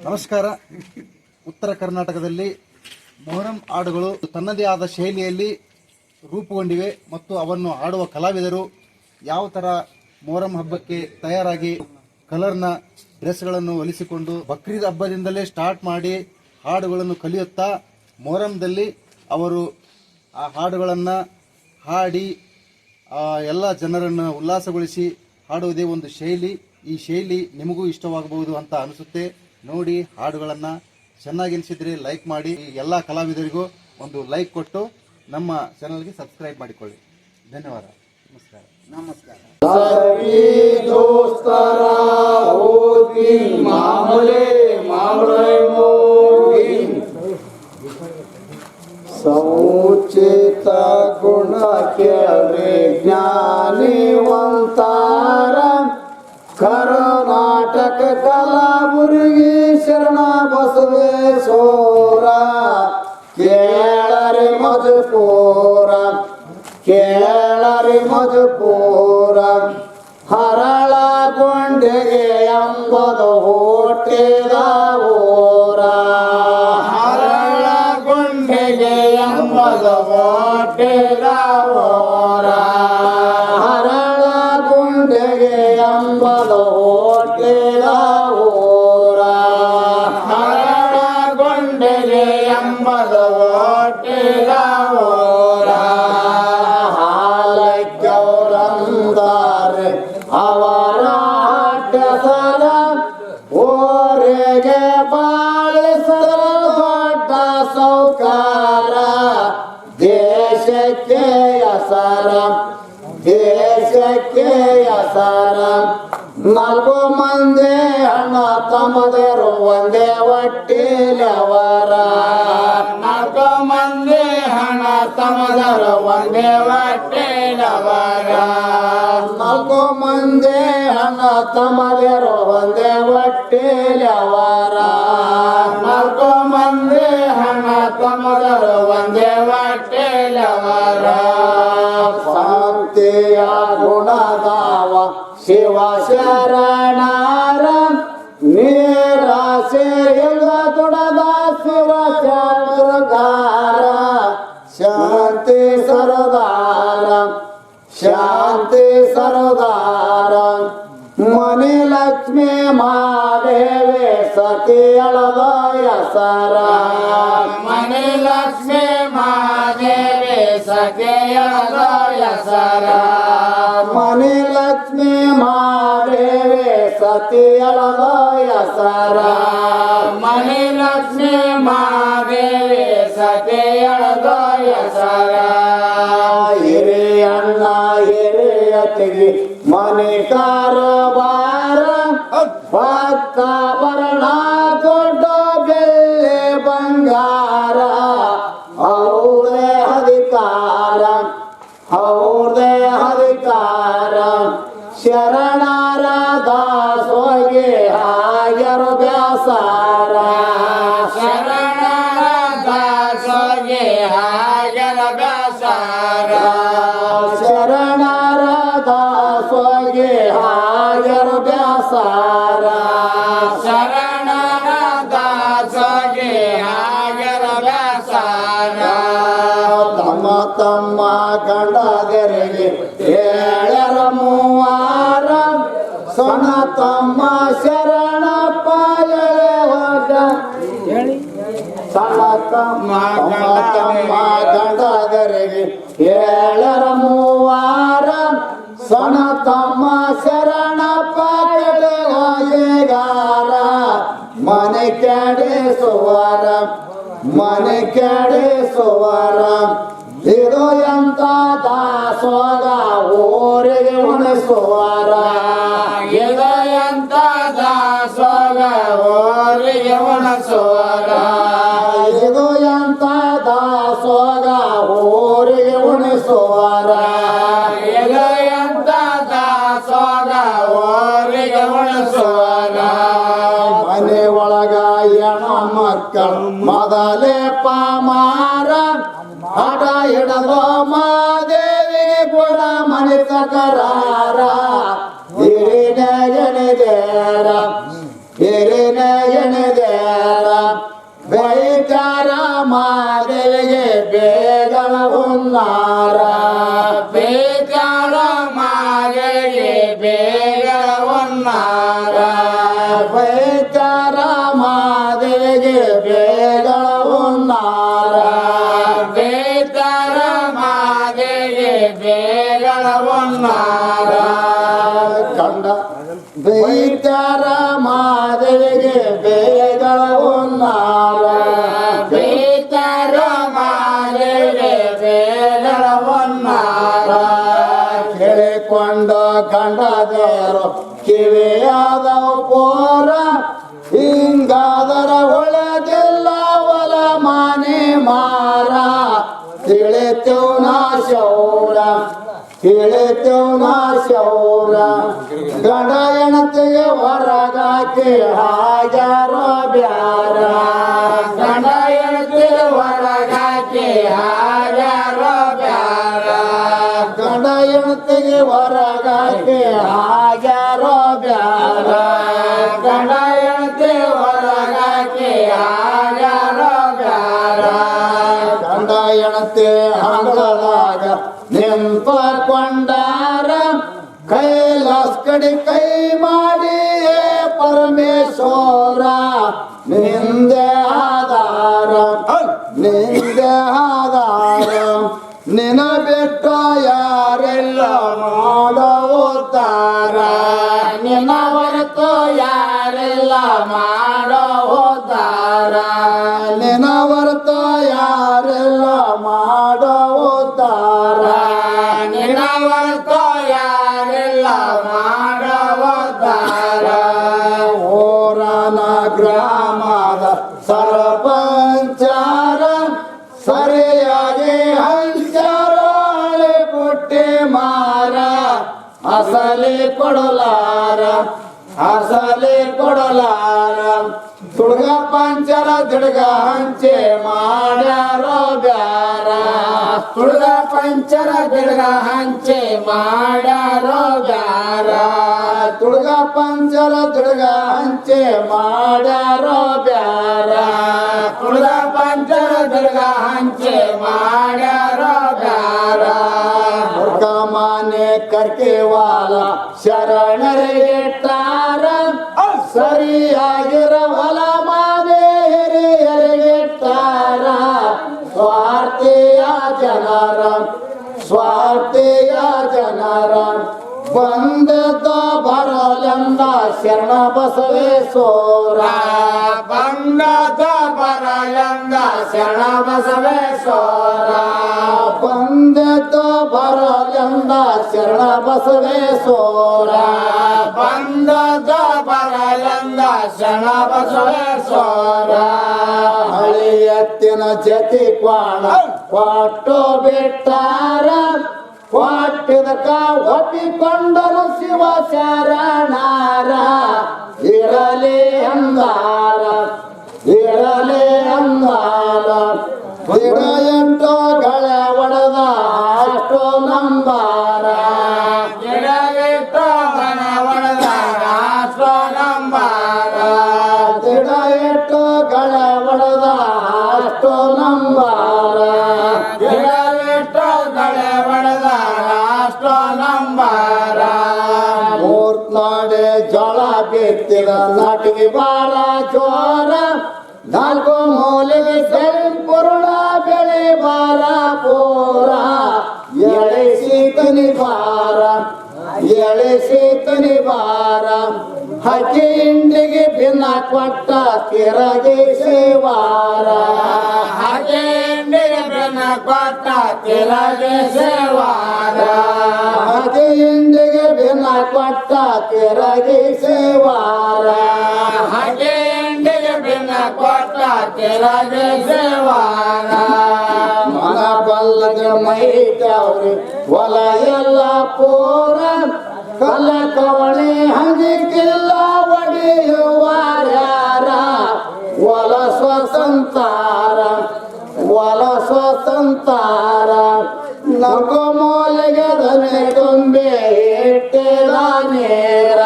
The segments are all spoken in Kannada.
ನಮಸ್ಕಾರ. ಉತ್ತರ ಕರ್ನಾಟಕದಲ್ಲಿ ಮೊಹರಂ ಹಾಡುಗಳು ತನ್ನದೇ ಆದ ಶೈಲಿಯಲ್ಲಿ ರೂಪುಗೊಂಡಿವೆ ಮತ್ತು ಅವನ್ನು ಹಾಡುವ ಕಲಾವಿದರು ಯಾವ ಥರ ಮೊಹರಂ ಹಬ್ಬಕ್ಕೆ ತಯಾರಾಗಿ ಕಲರ್ನ ಡ್ರೆಸ್ಗಳನ್ನು ಹೊಲಿಸಿಕೊಂಡು ಬಕ್ರೀದ್ ಹಬ್ಬದಿಂದಲೇ ಸ್ಟಾರ್ಟ್ ಮಾಡಿ ಹಾಡುಗಳನ್ನು ಕಲಿಯುತ್ತಾ ಮೊಹರಂದಲ್ಲಿ ಅವರು ಆ ಹಾಡುಗಳನ್ನು ಹಾಡಿ ಎಲ್ಲ ಜನರನ್ನು ಉಲ್ಲಾಸಗೊಳಿಸಿ ಹಾಡುವುದೇ ಒಂದು ಶೈಲಿ. ಈ ಶೈಲಿ ನಿಮಗೂ ಇಷ್ಟವಾಗಬಹುದು ಅಂತ ಅನಿಸುತ್ತೆ. ನೋಡಿ, ಹಾಡುಗಳನ್ನು ಚೆನ್ನಾಗಿ ಅನಿಸಿದ್ರೆ ಲೈಕ್ ಮಾಡಿ. ಎಲ್ಲ ಕಲಾವಿದರಿಗೂ ಒಂದು ಲೈಕ್ ಕೊಟ್ಟು ನಮ್ಮ ಚಾನಲ್ಗೆ ಸಬ್ಸ್ಕ್ರೈಬ್ ಮಾಡಿಕೊಳ್ಳಿ. ಧನ್ಯವಾದ. ನಮಸ್ಕಾರ. ನಮಸ್ಕಾರ. ಸೌಚಿತ ಗುಣ ಕೇಳಿ ಜ್ಞಾನಿವಂತಾರ ಕರ್ನಾಟಕ ಕಲಬುರಗಿ ಶರಣ ಬಸವೇಶ್ವರ ಕೇಳರಿ ಮಜಪೂರ ಕೇಳರಿ ಮಜಪೂರ ಹರಳಗೊಂಡೆಗೆ ಎಂಬುದು ಹುಟ್ಟಿದ ಊರ ಹರಳಗೊಂಡೆಗೆ ಎಂಬುದು ಹುಟ್ಟಿದ ಊರ ಹರಳಗೊಂಡೆಗೆ ಎಂಬುದು ಹುಟ್ಟಿದ ಊರ ಹರಳಗೊಂಡೆಗೆ ಎಂಬುದು ಹುಟ್ಟಿದ ಊರ ಹಾಲಕ್ಕವರಂದಾರೆ ಅವರ ಅಡ್ಡಸರ ಊರಿಗೆ ಬಾಳಿಸರ ದೊಡ್ಡ ಸೌಕಾರ ದೇಶಕ್ಕೆ ಹೆಸರ ದೇಶಕ್ಕೆ ಹೆಸರ ನಾಲ್ಕು ಮಂದಿ ಅಣ್ಣ ತಮ್ಮದರು ಒಂದೇ ಒಟ್ಟಿಲವರ ನಾಲ್ಕು ಮಂದಿ ಹಣ ತಮ್ಮದರು ಒಂದೇ ಒಟ್ಟಿಲವರ ನಾಲ್ಕು ಮಂದಿ ಹಣ ತಮ್ಮದರು ಒಂದೇ ಒಟ್ಟಿಲವರ ನಾಲ್ಕು ಮಂದಿ ಹಣ ತಮ್ಮದರು ಒಂದೇ ಒಟ್ಟಿಲವರ ಶಾಂತಿಯ ಗುಣದಾವ ಶಿವ ಶರಣಾರ ನಿರಾಶೆಯಿಂದ ತೊಡದ ಶಿವ ಚಂದ್ರಗಾರ ಶಾಂತಿ ಸರದಾರ ಶಾಂತಿ ಸರದಾರ ಮನಿ ಲಕ್ಷ್ಮೀ ಮಹಾದೇವಿ ಸತಿಯಳದ ಹೆಸರ ಮನಿ ಲಕ್ಷ್ಮೀ ಮಹಾದೇವಿ ಸತಿಯಳದ ಹೆಸರ ಮನಿ ಲಕ್ಷ್ಮೀ ಮಹಾದೇವಿ ಸತಿಯಳದ ಹೆಸರ ಮನಿ ಲಕ್ಷ್ಮೀ ಮಹಾದೇವಿ ಸತಿಯಳದ ಹೆಸರ ಹಿರಿಯಣ್ಣ ಹಿರಿಯತಿಗೆ ಮನೆ ಕಾರಬಾರ ಭಕ್ತ ಬರಣ ದೊಡ್ಡ ಬೆಳ್ಳಿ ಬಂಗಾರ ಅವ್ರದೇ ಅಧಿಕಾರ ಅವ್ರದೇ ಅಧಿಕಾರ ಶರಣರ ದಾಸೋಗಿ ಹಾಗರ ಬ್ಯಾಸಾರ ಶರಣರ ದಾಸೋಗಿ ಹಾಗರ ಬ್ಯಾಸಾರ ಶರಣರ ದಾಸೋಗಿ ಹಾಗರ ಬ್ಯಾಸಾರ ಶರಣರ ದಾಸೋಗಿ ಹಾಗರ ಬ್ಯಾಸಾರ ತಮ್ಮ ತಮ್ಮ ಗಂಡದರಿಗೆ ಹೇಳರ ಮೂವಾರ ಸೊಣ ತಮ್ಮ ಶರಣಪ್ಪ ಹೋಗ ಸಣ್ಣ ತಮ್ಮ ತಮ್ಮ ಗಂಡದರಿಗೆ ಹೇಳರ ಮೂವಾರ ಸೊಣ ತಮ್ಮ ಶರಣಪ್ಪ ಹೋಗಿಗಾರ ಮನೆ ಕೆಡಿಸುವರ ಮನೆ ಕೆಡಿಸುವರ ಇದು ಎಂತ ದಾಸೋಗ ಊರಿಗೆ ಉಣಿಸುವರ ಇದು ಎಂತ ದಾಸೋಗ ಊರಿಗೆ ಉಣಿಸುವರ ಇದು ಎಂತ ದಾಸೋಗ ಊರಿಗೆ ಉಣಿಸುವರ ಇದು ಎಂತ ದಾಸೋಗ ಊರಿಗೆ ಉಣಿಸುವರ ಮನೆ ಒಳಗ ಹೆಣ ಮಕ್ಕಳು ಮೊದಲೇ ಪಾಮಾರ ಹಠ ಹಿಡದೋ ಮಾದೇವಿ ಕೂಡ ಮನೆ ತಕರಾರ ಹಿರಿನ ಎಣೆದೇರ ಹಿರಿನ ಎಣೆದೇರ ಉನ್ನಾರ ಬೇಜಾರ ಮಾಗೆಗೆ ಬೇಗಳ ಉನ್ನಾರ ಬೇಜಾರ ಮಾದೇವಿಗೆ ಬೇಗಳ ಉನ್ನಾರ ಬೇಜಾರ ಮಾದೇವಿಗೆ ಬೇಗಳ ಉನ್ನಾರ ಕಂಡ ಬೇಜಾರ ಮಾದೇವಿಗೆ ಬೇಗಳ ಉನ್ನಾರ ಬೇಜಾರ ಮಾದೇವಿಗೆ ಬೇಗಳ ಉನ್ನಾರ ಕೇಳಿಕೊಂಡು ಗಂಡದೇರು ಕಿವಿಯಾದವು ಪೋರ ಹಿಂಗಾದರ ಒಳಗೆಲ್ಲ ಒಲ ಮಾನೆ ಮಾರ ತಿಳಿತೇವ್ ನಾ ಶೌರ ತಿಳಿತೇವ್ ನಾ ಶೌರ ಗಂಡ ಹೆಣತಿಗೆ ಹೊರಗಾಕಿ ಹಾಗ್ಯಾರೋ ಬ್ಯಾರ ಗಂಡ ಹೆಣತಿಗೆ ಹೊರಗಾಕಿ ಹಾಗ್ಯಾರೋ ಬ್ಯಾರ ಗಂಡ ಹೆಣತಿಗೆ ಹೊರಗಾಕಿ ಹಾಗ್ಯಾರೋ ಬ್ಯಾರ ಗಂಡ ಹೆಣತಿ ಹೊರಗಾಕಿ ಹಾಗ್ಯಾರೋ ಬ್ಯಾರ ಗಂಡ ಹೆಣತಿ ಹಂಗದಾಗ ನಿಂತುಕೊಂಡಾರ ಕೈಲಾಸ್ ಕಡೆ ಕೈ ಮಾಡಿ ಪರಮೇಶ್ವರ ನಿಂದೆ ಆಧಾರ ನಿಂದೆ ಆಧಾರ ನಿನ ಬಿಟ್ಟ ಯಾರೆಲ್ಲ ಮಾಡೋದಾರ ನಿನ ಹೊರತು ಯಾರೆಲ್ಲ ಮಾಡೋದಾರ ನಿನ ಹೊರತು ಯಾರೆಲ್ಲ ಮಾಡೋದಾರ ನಿನ ಹೊರತು ಯಾರೆಲ್ಲ ಮಾಡೋದಾರ ಓರನ ಗ್ರಾಮದ ಸರ್ಪಂಚಾರ ಸರಿಯಾಗಿ ಹಂಚಾರ ಪುಟ್ಟಿ ಮಾರ ಅಸಲಿ ಕೊಡಲಾರ ಅಸಲಿ ಕೊಡಲಾರ ತುಳ್ಗ ಪಂಚರ ದಿಡ್ಗ ಹಂಚೆ ಮಾಡ್ಯಾರೋ ಬ್ಯಾರ ತುಳ್ಗ ಪಂಚರ ದಿಡ್ಗ ಹಂಚೆ ಮಾಡ್ಯಾರೋ ಬ್ಯಾರ ತುಳ್ಗ ಪಂಚರ ದಿಡ್ಗ ಹಂಚೆ ಮಾಡ್ಯಾರೋ ಬ್ಯಾರ ತುಳ್ಗ ಪಂಚರ ದಿಡ್ಗ ಹಂಚೆ ಮಾಡ್ಯಾರೋ ಬ್ಯಾರ ಮುರ್ಕ ಮಾನೆ ಕರ್ಕೆವಾಲ ಶರಣರಿಗೆ ಟಾರ ಸರಿಯಾಗಿರ ಹೊಲ ಮಾನೆ ಹಿರಿಯರಿಗೆ ಟಾರ ಸ್ವಾರ್ಥಿಯ ಜನರ ಸ್ವಾರ್ಥಿಯ ಜನರ ಬಂದದ ಬರಲೆಂದ ಶರಣ ಬಸವೇಶ್ವರ ಬಂದದ ಬರಲೆಂದ ಶರಣ ಬಸವೇಶ್ವರ ಬಂದದ ಬರಲೆಂದ ಶರಣ ಬಸವೇಶ್ವರ ಬಂದದ ಬರಲೆಂದ ಶರಣ ಬಸವೇಶ್ವರ ಹಳಿ ಎತ್ತಿನ ಜತಿ ಕ್ವಾಣ ಕೊಟ್ಟು ಬಿಟ್ಟಾರ ಕೊಟ್ಟಿದಕ ಒಪ್ಪಿಕೊಂಡರು ಶಿವ ಶರಣಾರ ಇರಲಿ ಅಂದಾರ ಇರಲಿ ಅಂದಾರ ಗಿಡ ಎಂಟು ಗಳೆ ಒಡೆದ ಅಷ್ಟು ನಂಬಾರ ಗಿಡ ಎಂಟು ಗಳೆ ಒಡೆದ ಅಷ್ಟು ನಂಬಾರ ಗಿಡ ಎಂಟು ಗಳೆ ಒಡೆದ ಅಷ್ಟು ನಂಬಾರ ಗಿಡ ಎಂಟು ಗಳೆ ಒಡೆದ ಅಷ್ಟು ನಂಬಾರ ಮೂರ್ನಾಡೆ ಜಳ ಬಿತ್ತಿದ ನಾಟಿಗೆ ಬಾರ ಜೋರ ನಾಲ್ಕು ಮೂಲೆಗೆ ಪುರುಳ ಬೆಳೆ ಬಾರ ಪೋರ ಎಳೆಸೀತನಿ ಬಾರ ಎಳೆಸೀತನಿ ಬಾರ ಹಕ್ಕಿ ಹಿಂಡಿಗೆ ಭಿನ್ನ ಕೊಟ್ಟ ತಿರಗಿ ಸೇವಾರ ಹಕ್ಕಿ ಹಿಂಡಿಗೆ ಭಿನ್ನ ಕೊಟ್ಟ ತಿರಗಿ ಸೇವಾರ ಹಕ್ಕಿ ಹಿಂಡಿಗೆ ಭಿನ್ನ ಕೊಟ್ಟ ತಿರಗಿ ಸೇವಾರ ಹಕ್ಕಿ ಹಿಂಡಿಗೆ ಭಿನ್ನ ಕೊಟ್ಟ ತಿರಗಿ ಸೇವಾರ ಮನ ಬಲ್ಲದ ಮೈದವ್ರಿ ಹೊಲ ಎಲ್ಲ ಪೂರ ಕಲ ಕವಣೆ ಹಂಗಿಲ್ಲ ಒಡೆಯುವಾರ್ಯಾರ ಒಲ ಸ್ವಸಂತಾರ ಒಲ ಸ್ವಸಂತಾರ ನಗು ಮೂಲೆಗೆ ದನೆ ತುಂಬಿ ಇಟ್ಟಿದ ನೇರ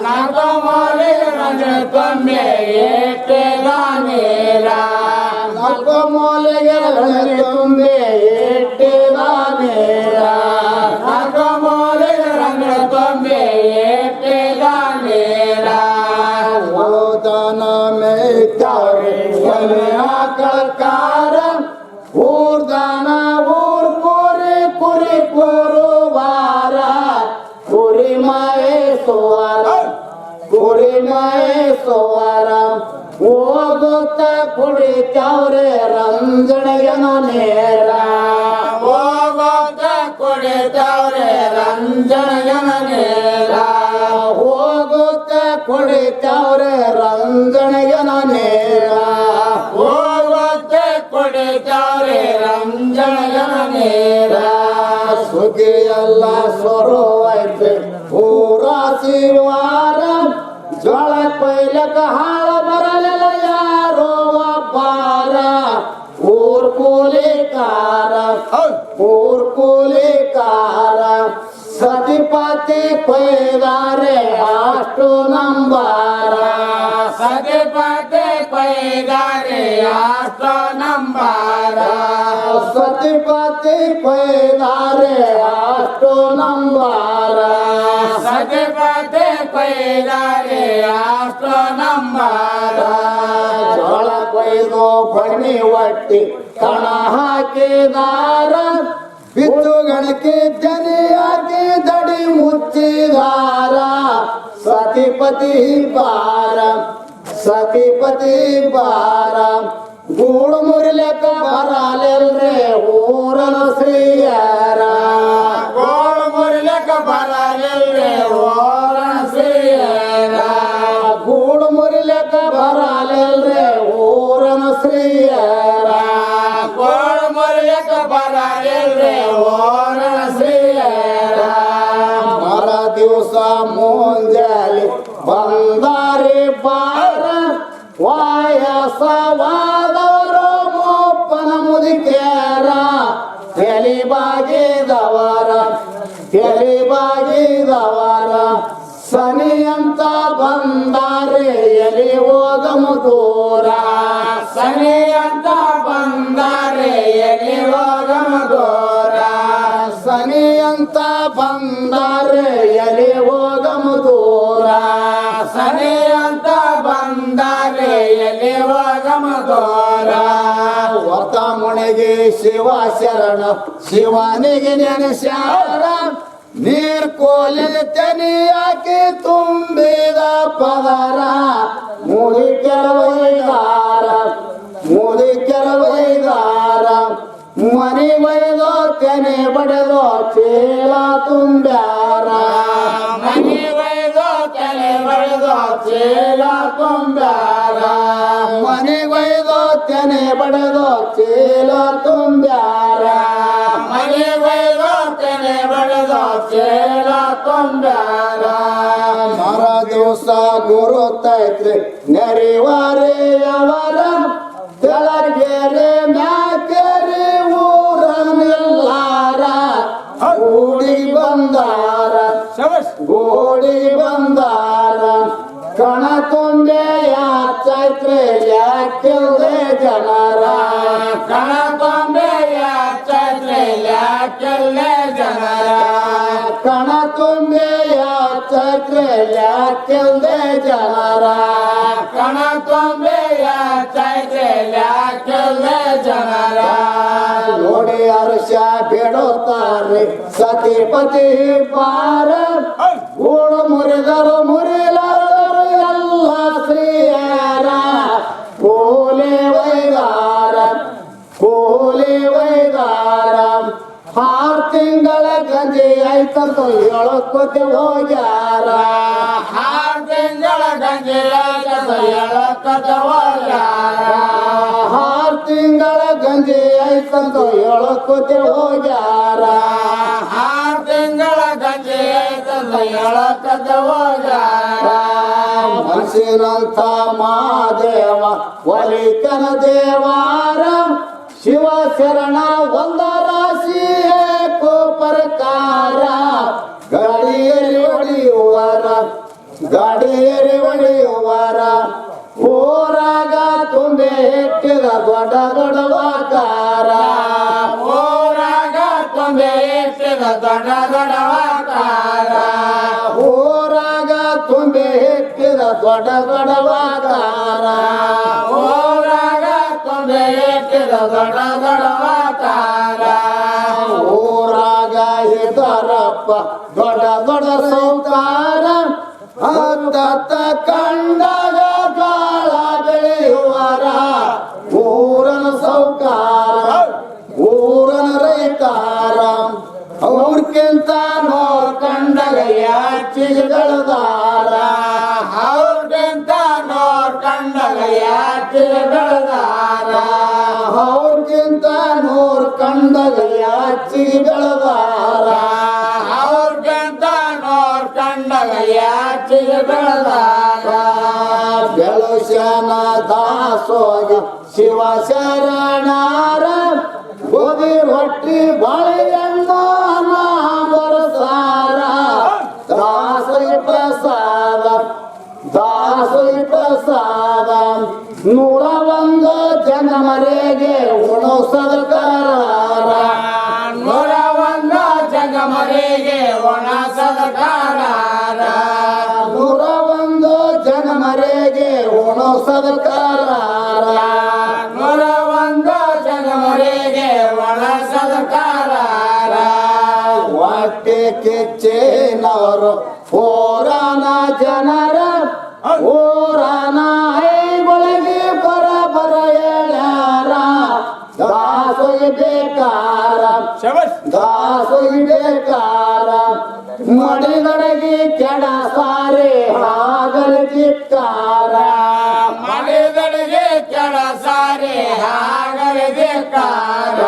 ನಗು ಮೂಲೆಗೆ ದನೆ ತುಂಬಿ ಇಟ್ಟಿದ ನೇರ ನಗು ಮೂಲೆಗೆ ದನೆ ತುಂಬಿ ಇಟ್ಟಿದ ಕುಡಿತವ್ರೆ ರಂಜಣೆಯನ ನೇರ ಹೋಗೋತ ಕುಡಿತವ್ರೆ ರಂಜಣೆಯನ ನೇರ ಹೋಗುತ್ತ ಕುಡಿತವ್ರೆ ರಂಜಣೆಯನ ನೇರ ಹೋಗುತ್ತ ಕುಡಿತವ್ರೆ ರಂಜಣೆಯನ ನೇರ ಸುಖಿ ಎಲ್ಲ ಸ್ವರೂಪೈತೆ ಊರ ಶಿವಾರ ಜೋಳ ಪೈಲಕ ಹಾಳ ಬರಲಿಲ್ಲ ಯಾರೋ ಒಬ್ಬಾರ ಊರ್ ಕೂಲಿಕಾರ ಸತಿಪತಿ ಕೊಯ್ದಾರೆ ಅಷ್ಟು ನಂಬಾರ ಸತಿಪತಿ ಕೊಯ್ದಾರೆ ಅಷ್ಟು ನಂಬಾರ ಸತಿಪತಿ ಕೊಯ್ದಾರೆ ಅಷ್ಟು ನಂಬಾರ ಸತಿಪತಿ ಕೊಯ್ದಾರೆ ಅಷ್ಟು ನಂಬಾರ ಜೋಳ ಕೊಯ್ದು ಬಣ್ಣಿ ಒಟ್ಟಿ ಕಣ ಹಾಕಿದಾರ ಬಿತ್ತು ಗಣಕ್ಕೆ ಜನಿ ಹಾಕಿ ದಡಿ ಮುಚ್ಚಿದಾರ ಸತಿಪತಿ ಬಾರ ಗೂಡು ಮುರಿಲೆಕ್ಕ ಬರಲಿಲ್ರೆ ಊರನ ಶ್ರೀಯರ ಗೂಡು ಮುರಿಲೆಕ್ಕ ಬರಲಿಲ್ರೆ ಊರನ ಶ್ರೀಯರ ಗೂಡು ಮುರಿಲೆಕ್ಕ ಬರಲಿಲ್ರೆ ಊರನ ಶ್ರೀಯರ ಗೂಡು ಮುರಿಲೆಕ್ಕ ಬರಲಿಲ್ರೆ ಊರನ ಶ್ರೀಯರ ಮರ ದಿವಸ ಮುಂಜಾನೆ ಬಂದಾರಿ ಬಾರ ವಾಯಸವಾದವರು ಮೂಪ್ಪನ ಮುದಿಕ್ಯಾರ ತಲೆ ಬಾಗಿದವರ ಸನಿ ಅಂತ ಬಂದಾರೆ ಎಲಿ ಹೋಗಮ ದೂರ ಸನಿ ಅಂತ ಬಂದಾರೆ ಎಲಿ ಹೋಗಮ ದೂರ ಸನಿ ಅಂತ ಬಂದಾರೆ ಎಲಿ ಹೋಗಮ ದೂರ ಸನಿ ಅಂತ ಬಂದಾರೆ ಎಲಿ ಹೋಗಮ ದೂರ ಹೊತ್ತ ಮುಣಿಗೆ ಶಿವ ಶರಣ ಶಿವನಿಗೆ ನೆನೆಸ್ಯಾರ ನೀರ್ ಕೋಲಿನ ತೆನಿ ಹಾಕಿ ತುಂಬಿದ ಪದರ ಮುದಿ ಕೆಲವೈಗಾರ ಮನಿ ಬೈದೋ ತೆನೆ ಬಡದೋ ಚೀಲ ತುಂಬ್ಯಾರ ಮನಿ ಬೈದೋ ತೆನೆ ಬಡದೋ ಚೀಲ ತುಂಬ್ಯಾರ ಮನಿ ಬೈದೋ ತೆನೆ ಬಡದೋ ಚೀಲ ತುಂಬ್ಯಾರ ಮನಿ ಬೈದೋ ತೆನೆ ಬಡದೋ ಚೀಲ ತುಂಬ್ಯಾರ ಮರ ದಿವಸ ಗುರುತೈತ್ರಿ ನೆರಿವಾರೆಯವರ ಕೆಳಗೆರೆ ಮ್ಯಾಕೆರೆ ಊರನೆಲ್ಲಾರ ಗೋಡಿ ಬಂದಾರ ಕಣ ತುಂಬೆಯ ಚೈತ್ರೆ ಯಾಕೆಲ್ದೆ ಜನರ ಕಣ ತುಂಬೆಯ ಚೈತ್ರೆ ಯಾಕೆಲ್ದೆ ಜನರ ಕಣ ತುಂಬೆಯ ಚೈತ್ರೆ ಯಾಕೆಲ್ದೆ ಜನರ ಕಣ ತುಂಬೆಯ ಚೈತ್ರೆ ಯಾಕೆಲ್ದೆ ಜನರ ನೋಡಿ ಹರ್ಷ ಬಿಡುತ್ತಾರೆ ಸತಿಪತಿ ಪಾರ ಗೂಡು ಮುರಿದರು ಮುರಿಲಾರರು ಎಲ್ಲ ಶ್ರೀಯರ ಕೂಲಿ ವೈಗಾರ 6 ತಿಂಗಳ ಗಂಜಿ ಆಯ್ತಂತ ಹೇಳಕ್ಕೋತೆ ಹೋಗ್ಯಾರ 6 ತಿಂಗಳ ಗಂಜಿ ಆಯ್ತಂತ ಹೇಳಕ್ಕೋತೆ ಹೋಗ್ಯಾರ 6 ತಿಂಗಳ ಗಂಜಿ ಆಯ್ತಂತ ಹೇಳಕ್ಕೋತೆ ಹೋಗ್ಯಾರ 6 ತಿಂಗಳ ಗಂಜಿ ಆಯ್ತಂತ ಹೇಳಕ್ಕೋತೆ ಹೋಗ್ಯಾರ ಮನಸ್ಸಿನಂಥ ಮಹಾದೇವ ಒಲಿಕನ ದೇವಾರ ಶಿವ ಶರಣ ಒಂದ ರಾಶಿ ಪ್ರಕಾರ ಗಾಡಿಯಲ್ಲಿ ಹೊಡೆಯುವರ ಊರಾಗ ತುಂಬೆ ಇಟ್ಟಿದ ದೊಡ್ಡ ದೊಡ್ಡವಾಕಾರ ಊರಾಗ ತುಂಬೆ ಇಟ್ಟಿದ ದೊಡ್ಡ ದೊಡ್ಡವಾಕಾರ ಊರಾಗ ತುಂಬೆ ಇಟ್ಟಿದ ದೊಡ್ಡ ದೊಡ್ಡವಾಕಾರ ಊರಾಗ ತುಂಬೆ ಇಟ್ಟಿದ ದೊಡ್ಡ ದೊಡ್ಡವಾಕಾರ ಊರಾಗ ಇದ್ದರಪ್ಪ ದೊಡ್ಡ ದೊಡ್ಡ ಸೌಕಾರ ಹತ್ತ ಕಂಡಾಗ ಗಾಳ ಬೆಳೆಯುವರ ಅವ್ರಿಗಿಂತ ನೋಡ್ಕೊಂಡಾಗ ಯಾಚಿಗೆ ಬೆಳೆದಾರ ಅವ್ರಿಗಿಂತ ನೋಡ್ಕೊಂಡಾಗ ಯಾಚಿಗೆ ಬೆಳೆದಾರ ಅವ್ರಿಗಿಂತ ನೋಡ್ಕೊಂಡಾಗ ಯಾಚಿಗೆ ಬೆಳೆದಾರ ಅವ್ರಿಗಿಂತ ನೋಡ್ಕೊಂಡಾಗ ಯಾಚಿಗೆ ಬೆಳೆದಾರ ಬೆಳುಶನ ದಾಸೋಗ ಶಿವ ಶರಣಾರ ಗೋಧಿ ರೊಟ್ಟಿ ಬಾಳೆಹಣ್ಣ ಬರಸಾರ ದಾಸರಿ ಪ್ರಸಾದ ದಾಸರಿ ಪ್ರಸಾದ 101 ಜಗಮರೆಗೆ ಉಣಸದಕಾರ 101 ಜಗಮರೆಗೆ ಉಣಸದಕಾರ 101 ಜಗಮರೆಗೆ ಉಣಸದಕಾರ 101 ಜಗಮರೆಗೆ ಉಣಸದಕಾರ ಹೊಟ್ಟೆ ಕೆಚ್ಚೇನವರು ಹೋರಾನ ಜನರ ಹೋರಾನ ಐಗೊಳಗೆ ಬರ ಹೇಳ್ಯಾರ ದಾಸೋಗಿ ಬೇಕಾರ ದಾಸೋಗಿ ಬೇಕಾರ ಮಡಿದಡಗಿ ಕೆಡ ಸಾರೆ ಆಗಲಿ ಧಿಕ್ಕಾರ ಮಡಿದಡಗಿ ಕೆಡ ಸಾರೆ ಆಗಲಿ ಧಿಕ್ಕಾರ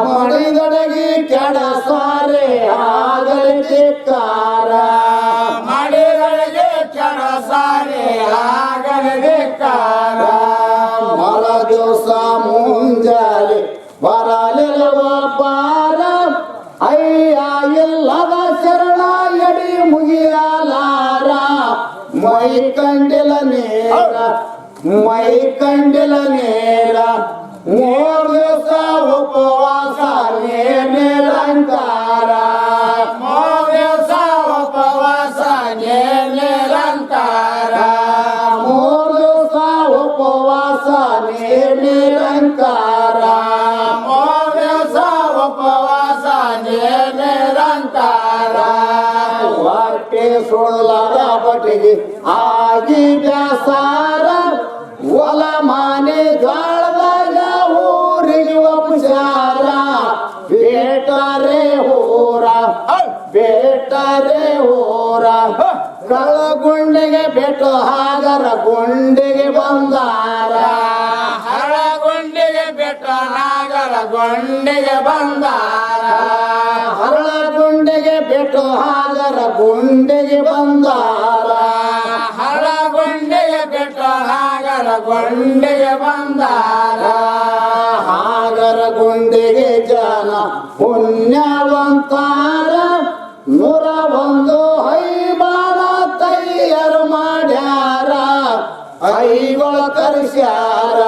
ಮಡಿದಡಗಿ ಕೆಡ ಸಾರೆ ಆಗಲಿ ಧಿಕ್ಕಾರ ಮಡಿದಡಗಿ ಕೆಡ ಸಾರೆ ಆಗಲಿ ಧಿಕ್ಕಾರ ಮರ ದಿವಸ ಮುಂಜಾನೆ ಬರಲಿರುವ ಪಾರ ಅಯ್ಯ ಇಲ್ಲದ ಶರಣ ಎಡಿ ಮುಗಿಯಲಾರ ಮೈ ಕಂಡಿಲ ನೇರ ಮೈ ಕಂಡಿಲ ನೇರ 3 ದಿವಸ ಉಪವಾಸ ನಿರಂಕಾರ 3 ದಿವಸ ಉಪವಾಸ ನಿರಂಕಾರ 3 ದಿವಸ ಉಪವಾಸ ನಿರಂಕಾರ 3 ದಿವಸ ಉಪವಾಸ ನಿರಂಕಾರ ಹೊಟ್ಟೆ ಸುಳ್ಳದ ಬಟ್ಟಿಗೆ ಆಗಿ ಬ್ಯಾಸಾರ ಹೊಲ ಮಾನೆ ಗಾಳದಾಗ ಊರಿಗೆ ಉಪಚಾರ ಬೇಟರೆ ಹೋರ ಬೇಟರೆ ಹೋರ ಕಳಗುಂಡಿಗೆ ಬೆಟ್ಟು ಹಾಗರ ಗುಂಡಿಗೆ ಬಂದಾರ ಹಳಗುಂಡಿಗೆ ಬೆಟ್ಟು ಹಾಗರ ಗುಂಡಿಗೆ ಬಂದಾರ ಹಳಗುಂಡಿಗೆ ಬೆಟ್ಟು ಹಾಗರ ಗುಂಡಿಗೆ ಬಂದಾರ ಹಳಗುಂಡಿಗೆ ಬೆಟ್ಟು ಹಾಗರ ಗುಂಡಿಗೆ ಬಂದಾರ ಹಾಗರ ಗುಂಡಿಗೆ ಜನ ಪುಣ್ಯವಂತಾರ 101 ಹೈಬಾಳ ತಯ್ಯರು ಮಾಡ್ಯಾರ ಐಗಳ ಕರ್ಸ್ಯಾರ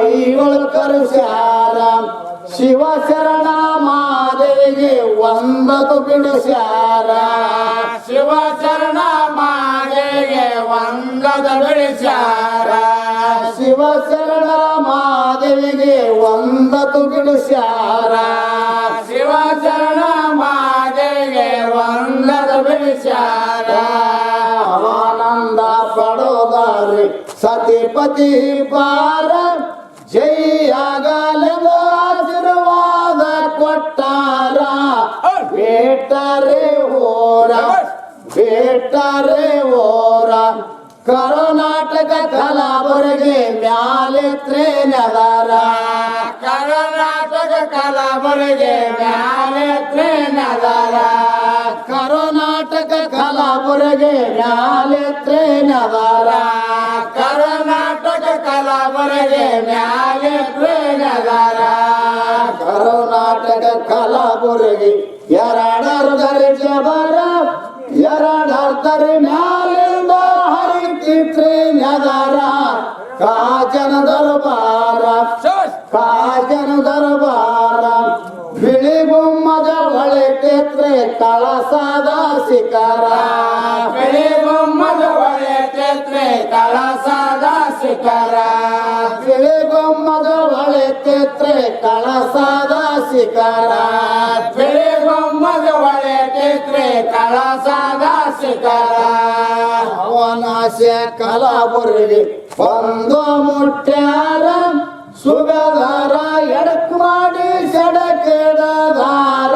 ಐಗಳ ಕರ್ಸ್ಯಾರ ಶಿವ ಶರಣ ಮಾದೇವಿಗೆ ಒಂದತು ಬಿಡಿಸ್ಯಾರ ಶಿವ ಶರಣ ಮಾದೇವಿಗೆ ಒಂದದ ಬಿಡಿಸ್ಯಾರ ಶಿವ ಶರಣ ಮಾದೇವಿಗೆ ಒಂದತು ಬಿಡಿಸ್ಯಾರ ಶಿವ ಶರಣ ಮಾದೇವಿಗೆ ಒಂದದ ಬಿಡಿಸ್ಯಾರ ಆನಂದ ಪಡೋದಾರಿ ಸತಿಪತಿ ಪಾರ ಜೈಯಾಗಲೆಂದು ಆಶೀರ್ವಾದ ಕೊಟ್ಟಾರ ಬೇಟರೆ ಹೋರ ಬೇಟರೆ ಹೋರ ಕರ್ನಾಟಕ ಕಲಾಬರಿಗೆ ಮ್ಯಾಲೆತ್ರೆ ನಗರ ಕರ್ನಾಟಕ ಕಲಾಬರಿಗೆ ಮ್ಯಾಲೆತ್ರೆ ನಗರ ಕರ್ನಾಟಕ ಕಲಾಬರಿಗೆ ಮ್ಯಾಲೆತ್ರೆ ನಗರ ಕರ್ನಾಟಕ ಕಲಾಬರಿಗೆ ಮ್ಯಾಲೆತ್ರೆ ನಗರ ಕರ್ನಾಟಕ ಕಲಾಬರಿಗೆ ಎರಡರ್ಧರಿ ಜಬರ ಎರಡರ್ಧರಿ ಮ್ಯಾಲಿಂದ ಹರಿತಿತ್ರೆ ನಗರ ಕಾಜನ ದರ್ಬಾರ ಕಾಜನ ದರ್ಬಾರ ಬಿಳಿ ಬೊಮ್ಮದ ಹೊಳೆತೆತ್ರೆ ಕಳಸದ ಶಿಖರ ಬಿಳಿ ಬೊಮ್ಮದ ಹೊಳೆತೆತ್ರೆ ಕಳಸದ ಶಿಖರ ಬಿಳಿ ಬೊಮ್ಮದ ಹೊಳೆತೆತ್ರೆ ಕಳಸದ ಶಿಖರ ಬಿಳಿ ಬೊಮ್ಮದ ಹೊಳೆತೆತ್ರೆ ಕಳಸದ ಶಿಖರ ಅವನಾಶ ಕಲಾಬುರಿಗೆ ಬಂದು ಮುಟ್ಟ್ಯಾರ ಸುಗದಾರ ಎಡಕ್ ಮಾಡಿ ಸಡಕೆಡದಾರ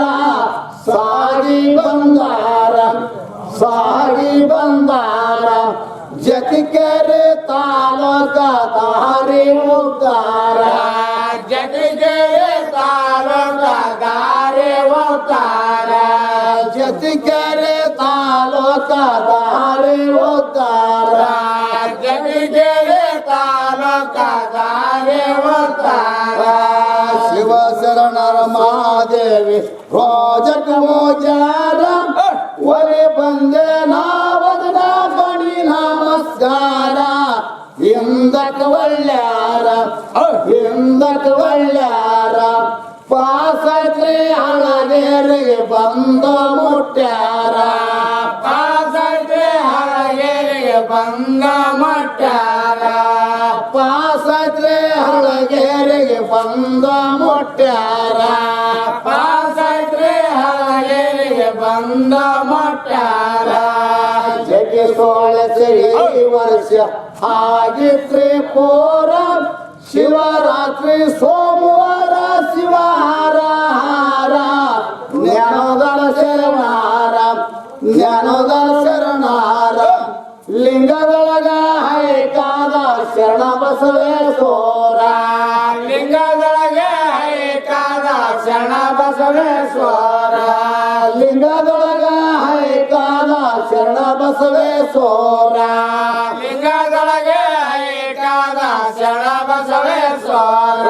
ಉತ್ತಾರ ಜತಿಗೆ ತಾಲೂಕ ದಾರಿ ಉತ್ತಾರ ಜತಿಗೆರೆ ತಾಲೂಕ ದಾರಿ ಉತ್ತಾರ ಜತಿಗೆರೆ ತಾಲೂಕ ದಾರಿ ಉತ್ತಾರ ಶಿವಶರಣರ ಮಹಾದೇವಿ ಪ್ರಾಜೆಕ್ಟ್ ಮೋಜಾರ ಒಲೆ ಬಂದೆ ನಾವದನ ಬಣಿ ನಮಸ್ಕಾರ ಹಿಂದಕ್ಕೆ ಒಳ್ಳ್ಯಾರ ಹಿಂದಕ್ಕೆ ಒಳ್ಳ್ಯಾರ ಪಾಸತ್ರಿ ಹಳಗೇರಿಗೆ ಬಂದ ಮುಟ್ಟ್ಯಾರ ಪಾಸತ್ರಿ ಹಳಗೇರಿಗೆ ಬಂದ ಮುಟ್ಟ್ಯಾರ ಪಾಸತ್ರಿ ಹಳಗೇರಿಗೆ ಬಂದ ಮುಟ್ಟ್ಯಾರ ಪಾಸತ್ರಿ ಹಳಗೇರಿಗೆ ಬಂದ ಮುಟ್ಟ್ಯಾರ ಜಗಿ ಸೋಳಸರಿ ವರ್ಷ ಆಗಿತ್ರಿ ಪೋರ ಶಿವರಾತ್ರಿ ಸೋಮವಾರ ಶಿವಹಾರ ಹಾರ ಜ್ಞಾನೋದರ ಶರಣಾರ ಜ್ಞಾನೋದರ ಶರಣಾರ ಲಿಂಗದೊಳಗ ಹೈಕಾದ ಶರಣ ಬಸವೇಶ್ವರ ಲಿಂಗದೊಳಗ ಹೈಕಾದ ಶರಣ ಬಸವೇಶ್ವರ ಲಿಂಗದೊಳಗ ಹೈಕಾದ ಶರಣ ಬಸವೇಶ್ವರ ಲಿಂಗದೊಳಗ ಹೈಕಾದ ಶರಣ ಬಸವೇಶ್ವರ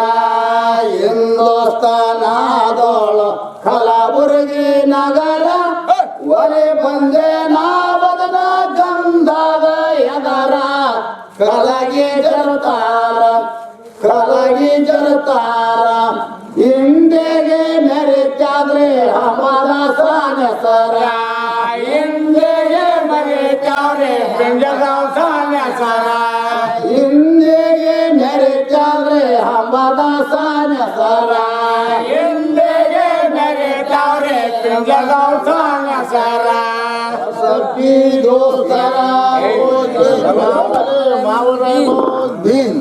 ಹಿಂದೂಸ್ತಾನದೋಳು ಕಲಬುರಗಿ ನಗರ ಒಲೆ ಬಂದೆ ನಾವದನ ಗಂಧದ ಎದರ ಕಲಗಿ ಜರುತ್ತಾರ ಕಲಗಿ ಜರುತ್ತಾರ ಹಿಂದೆಗೆ ಮೆರೆತಾದ್ರೆ ಹಮದಾಸನ ಸರ ಹಿಂದೆಗೆ ಮೆರೆತಾದ್ರೆ ಬೆಂಜದಾಸನ ಸರ ಹಿಂದೆಗೆ ಮೆರೆತಾದ್ರೆ ಹಮದಾಸನ ಸರ ಹಿಂದೆಗೆ ಮೆರೆತಾದ್ರೆ ಬೆಂಜದಾಸನ ಸರ ಸಬ್ಬಿ ದೋಸ್ತರ ಮಾವರ ದೀನ್